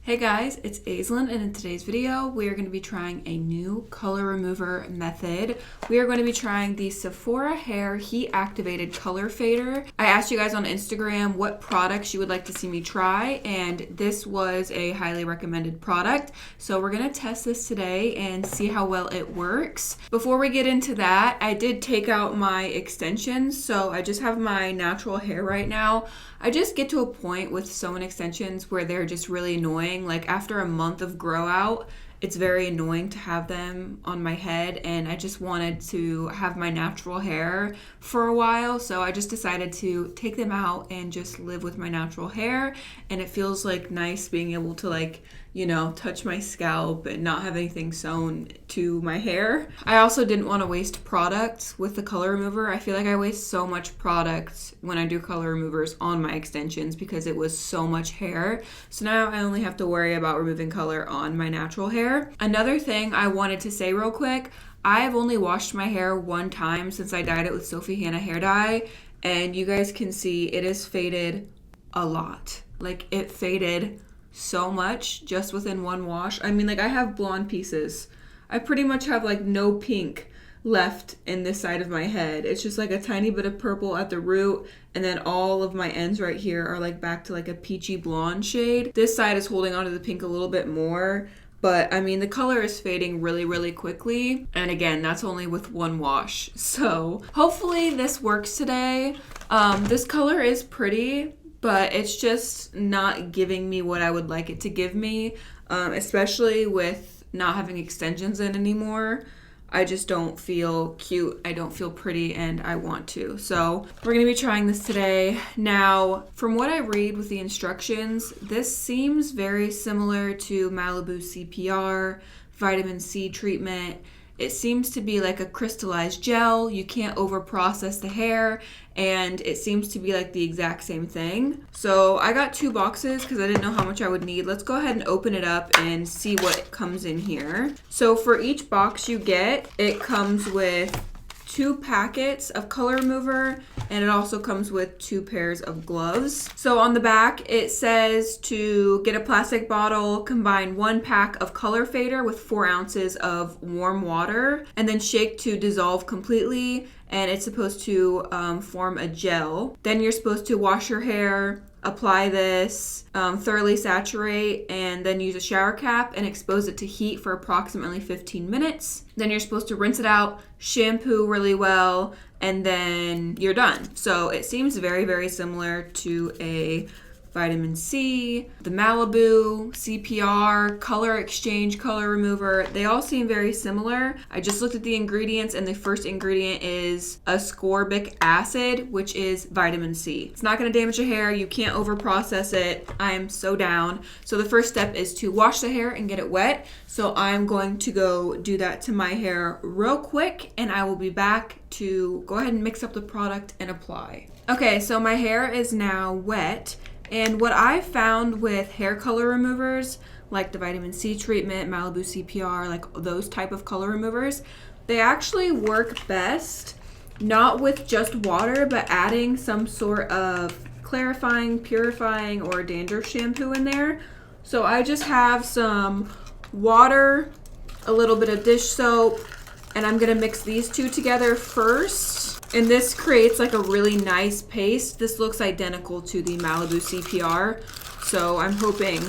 Hey guys, it's Aislinn, and in today's video we are going to be trying a new color remover method. We are going to be trying the Sephora Hair Heat Activated Color Fader. I asked you guys on Instagram what products you would like to see me try, and this was a highly recommended product. So we're going to test this today and see how well it works. Before we get into that, I did take out my extensions, so I just have my natural hair right now. I just get to a point with sewn extensions where they're just really annoying. Like after a month of grow out, it's very annoying to have them on my head, and I just wanted to have my natural hair for a while, so I just decided to take them out and just live with my natural hair. And it feels like nice being able to touch my scalp and not have anything sewn to my hair. I also didn't want to waste products with the color remover. I feel like I waste so much product when I do color removers on my extensions because it was so much hair. So now I only have to worry about removing color on my natural hair. Another thing I wanted to say real quick, I have only washed my hair one time since I dyed it with Sophie Hannah hair dye, and you guys can see it is faded a lot. Like it faded so much just within one wash. I mean, I have blonde pieces. I pretty much have no pink left in this side of my head. It's just a tiny bit of purple at the root, and then all of my ends right here are back to a peachy blonde shade. This side is holding onto the pink a little bit more, but I mean the color is fading really quickly, and again, that's only with one wash. So hopefully this works today. This color is pretty, but it's just not giving me what I would like it to give me, especially with not having extensions in anymore. I just don't feel cute, I don't feel pretty, and I want to. So we're gonna be trying this today. Now, from what I read with the instructions, this seems very similar to Malibu CPR, vitamin C treatment. It seems to be like a crystallized gel. You can't over process the hair, and it seems to be the exact same thing. So I got 2 boxes because I didn't know how much I would need. Let's go ahead and open it up and see what comes in here. So for each box you get, it comes with 2 packets of color remover, and it also comes with 2 pairs of gloves. So on the back it says to get a plastic bottle, combine 1 pack of color fader with 4 ounces of warm water, and then shake to dissolve completely, and it's supposed to form a gel. Then you're supposed to wash your hair, apply this, thoroughly saturate, and then use a shower cap and expose it to heat for approximately 15 minutes. Then you're supposed to rinse it out, shampoo really well, and then you're done. So it seems very similar to a vitamin C, the Malibu, CPR, color exchange, color remover. They all seem very similar. I just looked at the ingredients, and the first ingredient is ascorbic acid, which is vitamin C. It's not going to damage the hair. You can't over process it. I'm so down. So the first step is to wash the hair and get it wet. So I'm going to go do that to my hair real quick, and I will be back to go ahead and mix up the product and apply. Okay, so my hair is now wet. And what I found with hair color removers, like the vitamin C treatment, Malibu CPR, those type of color removers, they actually work best not with just water, but adding some sort of clarifying, purifying, or dandruff shampoo in there. So I just have some water, a little bit of dish soap, and I'm gonna mix these 2 together first. And this creates a really nice paste. This looks identical to the Malibu CPR, so I'm hoping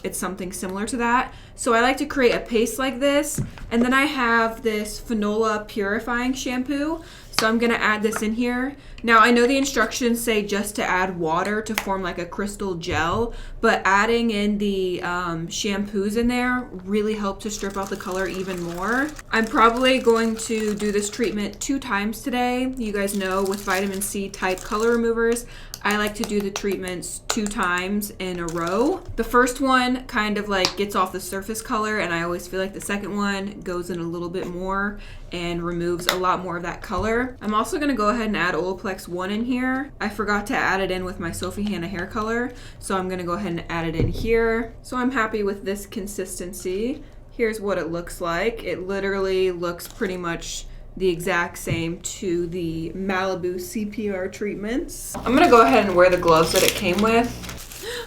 it's something similar to that. So I like to create a paste like this, and then I have this Fanola purifying shampoo. So I'm gonna add this in here. Now I know the instructions say just to add water to form a crystal gel, but adding in the shampoos in there really help to strip out the color even more. I'm probably going to do this treatment 2 times today. You guys know with vitamin C type color removers, I like to do the treatments 2 times in a row. The first one kind of gets off the surface color, and I always feel the second one goes in a little bit more and removes a lot more of that color. I'm also going to go ahead and add Olaplex 1 in here. I forgot to add it in with my Sophie Hannah hair color, so I'm going to go ahead and add it in here. So I'm happy with this consistency. Here's what it looks like. It literally looks pretty much the exact same to the Malibu CPR treatments. I'm gonna go ahead and wear the gloves that it came with.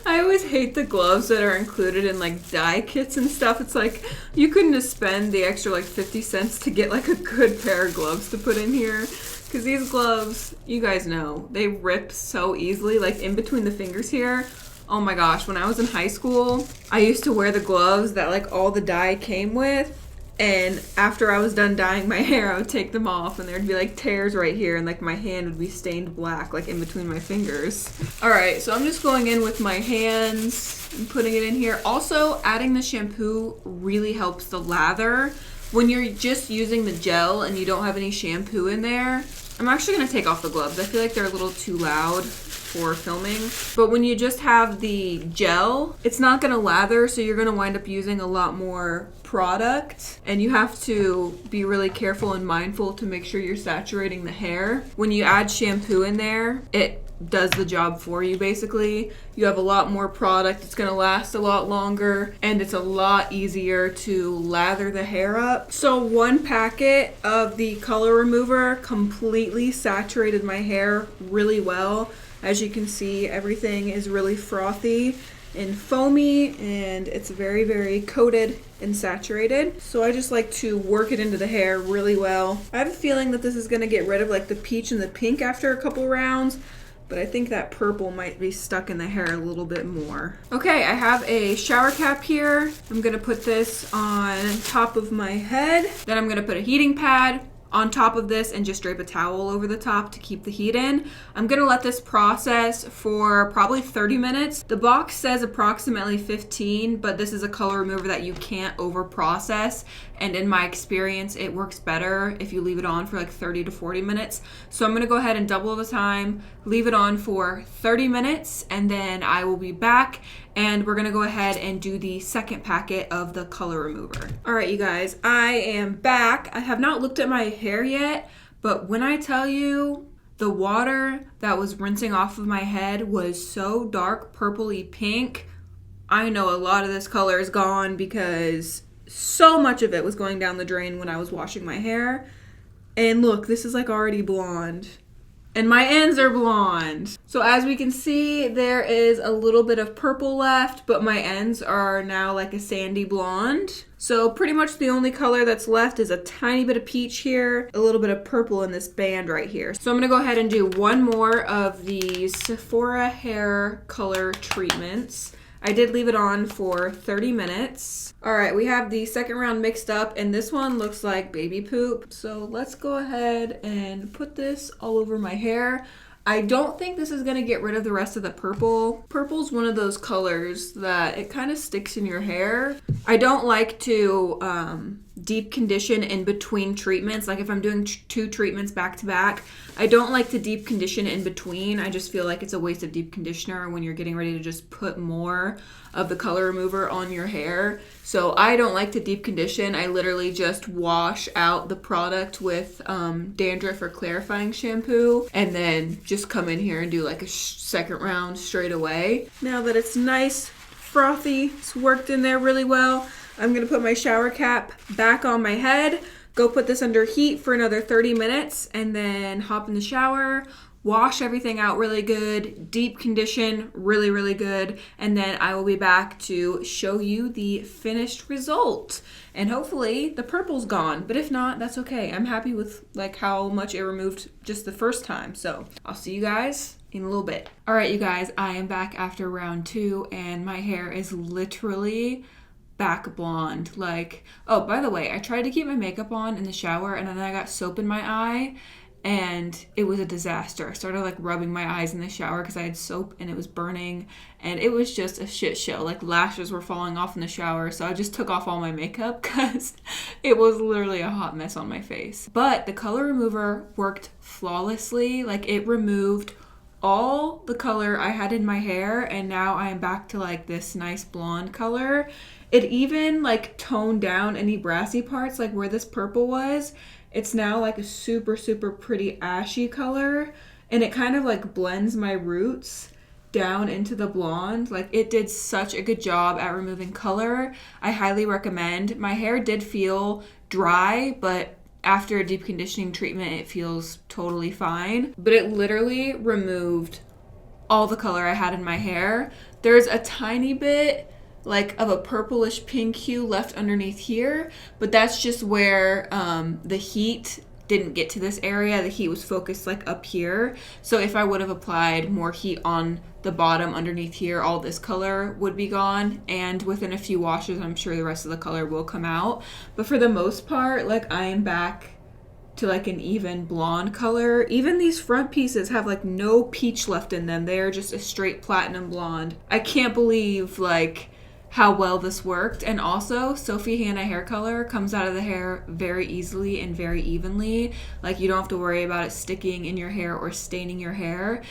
I always hate the gloves that are included in like dye kits and stuff. It's like you couldn't have spent the extra like 50 cents to get like a good pair of gloves to put in here. Because these gloves, you guys know, they rip so easily, like in between the fingers here. Oh my gosh, when I was in high school, I used to wear the gloves that like all the dye came with. And after I was done dyeing my hair, I would take them off and there'd be like tears right here and like my hand would be stained black like in between my fingers. All right, so I'm just going in with my hands and putting it in here. Also, adding the shampoo really helps the lather. When you're just using the gel and you don't have any shampoo in there, I'm actually gonna take off the gloves. I feel like they're a little too loud for filming. But when you just have the gel, it's not gonna lather, so you're gonna wind up using a lot more product, and you have to be really careful and mindful to make sure you're saturating the hair. When you add shampoo in there, it does the job for you basically. You have a lot more product, it's gonna last a lot longer, and it's a lot easier to lather the hair up. So one packet of the color remover completely saturated my hair really well. As you can see, everything is really frothy and foamy, and it's very, very coated and saturated. So I just like to work it into the hair really well. I have a feeling that this is gonna get rid of like the peach and the pink after a couple rounds, but I think that purple might be stuck in the hair a little bit more. Okay, I have a shower cap here. I'm gonna put this on top of my head. Then I'm gonna put a heating pad on top of this and just drape a towel over the top to keep the heat in. I'm gonna let this process for probably 30 minutes. The box says approximately 15, but this is a color remover that you can't over process. And in my experience, it works better if you leave it on for like 30 to 40 minutes. So I'm gonna go ahead and double the time, leave it on for 30 minutes, and then I will be back and we're gonna go ahead and do the second packet of the color remover. All right, you guys, I am back. I have not looked at my hair yet, but when I tell you the water that was rinsing off of my head was so dark, purpley pink, I know a lot of this color is gone because so much of it was going down the drain when I was washing my hair. And look, this is like already blonde. And my ends are blonde. So as we can see, there is a little bit of purple left, but my ends are now like a sandy blonde. So pretty much the only color that's left is a tiny bit of peach here, a little bit of purple in this band right here. So I'm gonna go ahead and do one more of these Sephora hair color treatments. I did leave it on for 30 minutes. All right, we have the second round mixed up, and this one looks like baby poop. So let's go ahead and put this all over my hair. I don't think this is gonna get rid of the rest of the purple. Purple's one of those colors that it kind of sticks in your hair. I don't like to deep condition in between treatments. Like if I'm doing two treatments back to back, I don't like to deep condition in between. I just feel like it's a waste of deep conditioner when you're getting ready to just put more of the color remover on your hair. So I don't like to deep condition. I literally just wash out the product with dandruff or clarifying shampoo and then just come in here and do like a second round straight away. Now that it's nice, frothy, it's worked in there really well, I'm gonna put my shower cap back on my head, go put this under heat for another 30 minutes, and then hop in the shower, wash everything out really good, deep condition really, really good, and then I will be back to show you the finished result. And hopefully the purple's gone, but if not, that's okay. I'm happy with like how much it removed just the first time. So I'll see you guys in a little bit. All right, you guys, I am back after round 2 and my hair is literally back blonde. Like, oh, by the way, I tried to keep my makeup on in the shower and then I got soap in my eye and it was a disaster. I started like rubbing my eyes in the shower because I had soap and it was burning and it was just a shit show. Like lashes were falling off in the shower, so I just took off all my makeup because it was literally a hot mess on my face. But the color remover worked flawlessly. Like it removed all the color I had in my hair and now I am back to like this nice blonde color. It even like toned down any brassy parts, like where this purple was. It's now like a super, super pretty ashy color, and it kind of like blends my roots down into the blonde. Like it did such a good job at removing color. I highly recommend. My hair did feel dry, but after a deep conditioning treatment, it feels totally fine. But it literally removed all the color I had in my hair. There's a tiny bit like of a purplish pink hue left underneath here, but that's just where the heat didn't get to this area. The heat was focused like up here. So if I would have applied more heat on the bottom underneath here, all this color would be gone. And within a few washes, I'm sure the rest of the color will come out. But for the most part, like I am back to like an even blonde color. Even these front pieces have like no peach left in them. They are just a straight platinum blonde. I can't believe like how well this worked. And also, Sophie Hannah hair color comes out of the hair very easily and very evenly. Like you don't have to worry about it sticking in your hair or staining your hair.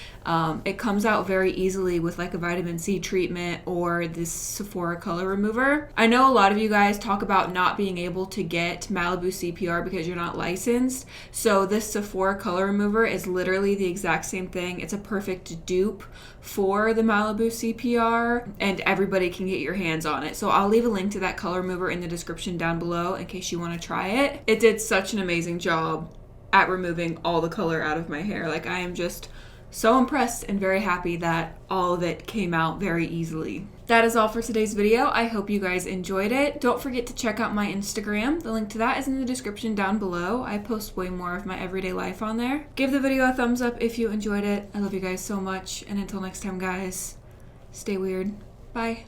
It comes out very easily with like a vitamin C treatment or this Sephora color remover. I know a lot of you guys talk about not being able to get Malibu CPR because you're not licensed. So this Sephora color remover is literally the exact same thing. It's a perfect dupe for the Malibu CPR, and everybody can get your hands on it. So I'll leave a link to that color remover in the description down below in case you want to try it. It did such an amazing job at removing all the color out of my hair. Like I am just so impressed and very happy that all of it came out very easily. That is all for today's video. I hope you guys enjoyed it. Don't forget to check out my Instagram. The link to that is in the description down below. I post way more of my everyday life on there. Give the video a thumbs up if you enjoyed it. I love you guys so much. And until next time, guys, stay weird. Bye.